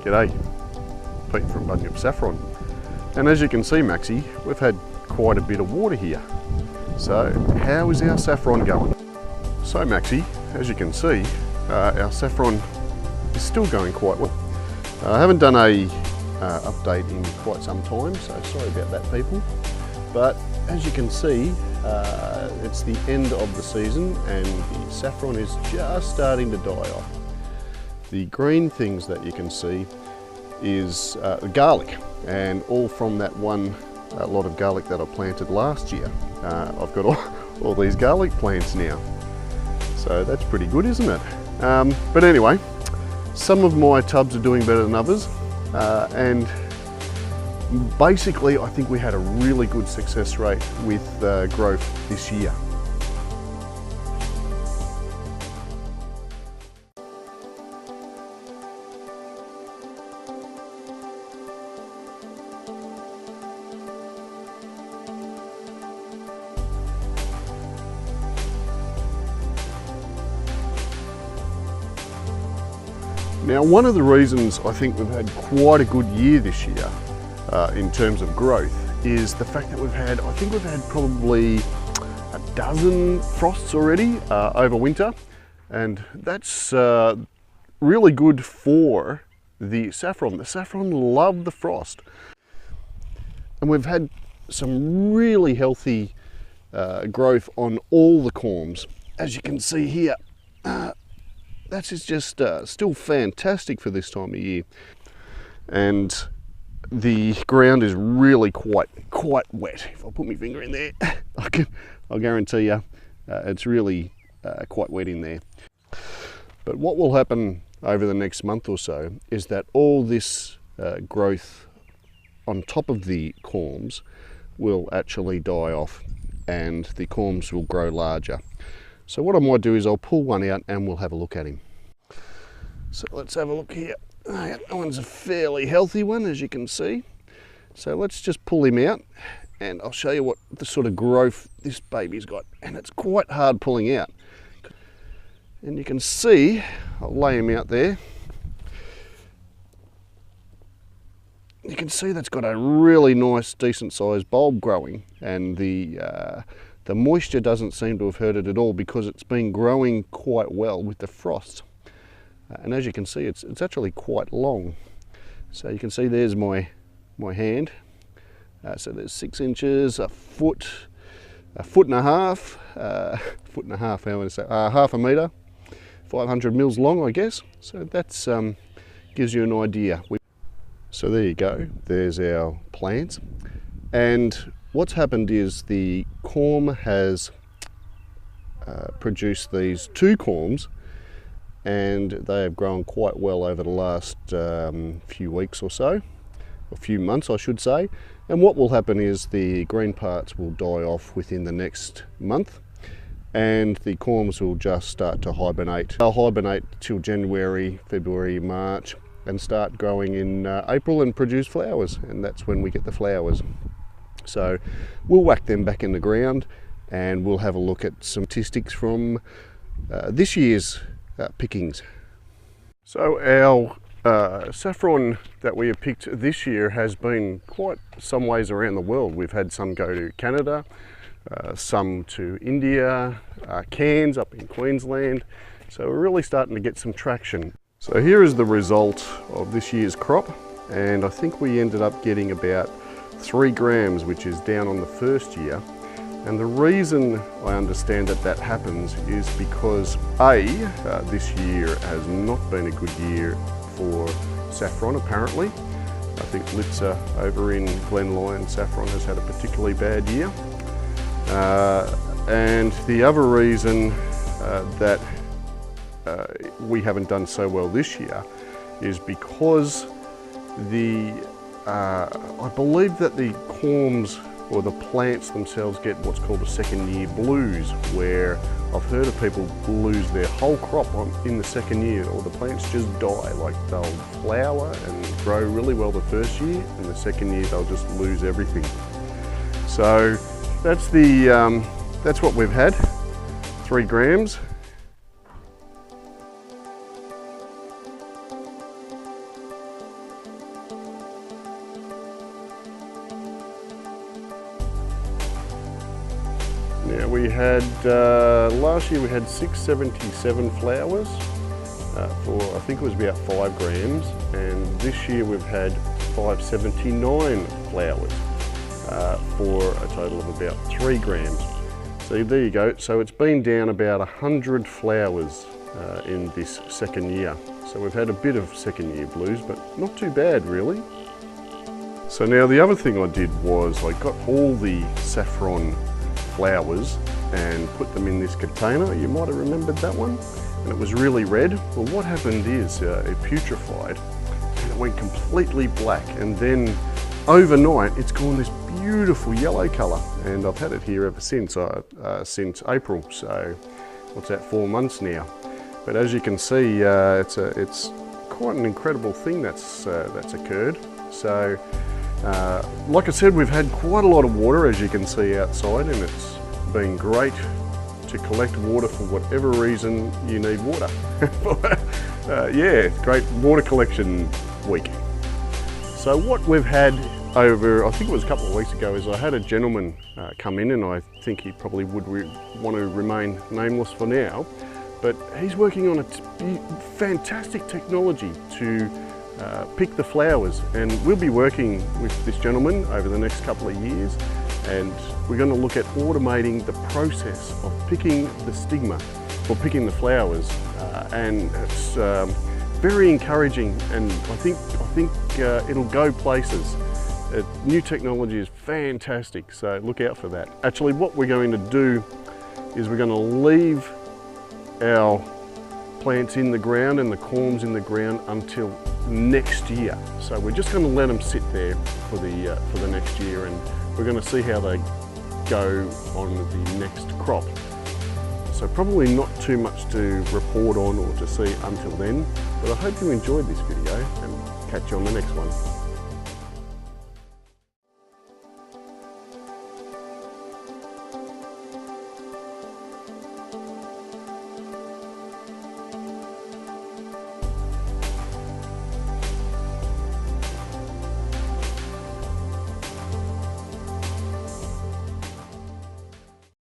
G'day, Pete from Bunyip Saffron. And as you can see, Maxie, we've had quite a bit of water here. So how is our saffron going? So Maxie, as you can see, our saffron is still going quite well. I haven't done a update in quite some time, so sorry about that, people. But as you can see, it's the end of the season and the saffron is just starting to die off. The green things that you can see is garlic, and all from that one lot of garlic that I planted last year. I've got all these garlic plants now, so that's pretty good, isn't it? But anyway, some of my tubs are doing better than others, and basically I think we had a really good success rate with growth this year. Now, one of the reasons I think we've had quite a good year this year in terms of growth is the fact that I think we've had probably a dozen frosts already over winter, and that's really good for the saffron. The saffron love the frost, and we've had some really healthy growth on all the corms, as you can see here. That is just still fantastic for this time of year, and the ground is really quite wet. If I put my finger in there, I'll guarantee you it's really quite wet in there. But what will happen over the next month or so is that all this growth on top of the corms will actually die off, and the corms will grow larger. So what I might do is I'll pull one out and we'll have a look at him. So let's have a look here. That one's a fairly healthy one, as you can see. So let's just pull him out and I'll show you what the sort of growth this baby's got. And it's quite hard pulling out. And you can see, I'll lay him out there. You can see that's got a really nice, decent sized bulb growing, and the moisture doesn't seem to have hurt it at all because it's been growing quite well with the frost. And as you can see, it's actually quite long. So you can see there's my hand. So there's 6 inches, a foot and a half, half a metre, 500 mils long, I guess. So that's gives you an idea. So there you go, there's our plants. And what's happened is the corm has produced these 2 corms, and they have grown quite well over the last few weeks or so, a few months I should say. And what will happen is the green parts will die off within the next month, and the corms will just start to hibernate. They'll hibernate till January, February, March, and start growing in April and produce flowers, and that's when we get the flowers. So we'll whack them back in the ground and we'll have a look at some statistics from this year's pickings. So our saffron that we have picked this year has been quite some ways around the world. We've had some go to Canada, some to India, Cairns up in Queensland. So we're really starting to get some traction. So here is the result of this year's crop, and I think we ended up getting about 3 grams, which is down on the first year. And the reason I understand that happens is because this year has not been a good year for saffron apparently. I think Litsa over in Glen Lyon saffron has had a particularly bad year. And the other reason that we haven't done so well this year is because I believe that the corms or the plants themselves get what's called a second year blues, where I've heard of people lose their whole crop in the second year, or the plants just die. Like they'll flower and grow really well the first year, and the second year they'll just lose everything. So that's what we've had, 3 grams. Now we had, last year we had 677 flowers for, I think it was about 5 grams, and this year we've had 579 flowers for a total of about 3 grams. So there you go. So it's been down about 100 flowers in this second year. So we've had a bit of second year blues, but not too bad really. So now the other thing I did was I got all the saffron flowers and put them in this container. You might have remembered that one. And it was really red. Well, what happened is it putrefied and it went completely black, and then overnight it's gone this beautiful yellow colour, and I've had it here ever since April, so what's that, 4 months now. But as you can see, it's quite an incredible thing that's occurred. So like I said, we've had quite a lot of water, as you can see outside, and it's been great to collect water for whatever reason you need water. Yeah, great water collection week. So what we've had over, I think it was a couple of weeks ago, is I had a gentleman come in, and I think he probably would want to remain nameless for now, but he's working on a fantastic technology to pick the flowers, and we'll be working with this gentleman over the next couple of years, and we're going to look at automating the process of picking the stigma, or picking the flowers, and it's very encouraging, and I think it'll go places. New technology is fantastic, so look out for that. Actually, what we're going to do is we're going to leave our plants in the ground and the corms in the ground until next year. So we're just going to let them sit there for the next year, and we're going to see how they go on the next crop. So probably not too much to report on or to see until then, but I hope you enjoyed this video, and catch you on the next one.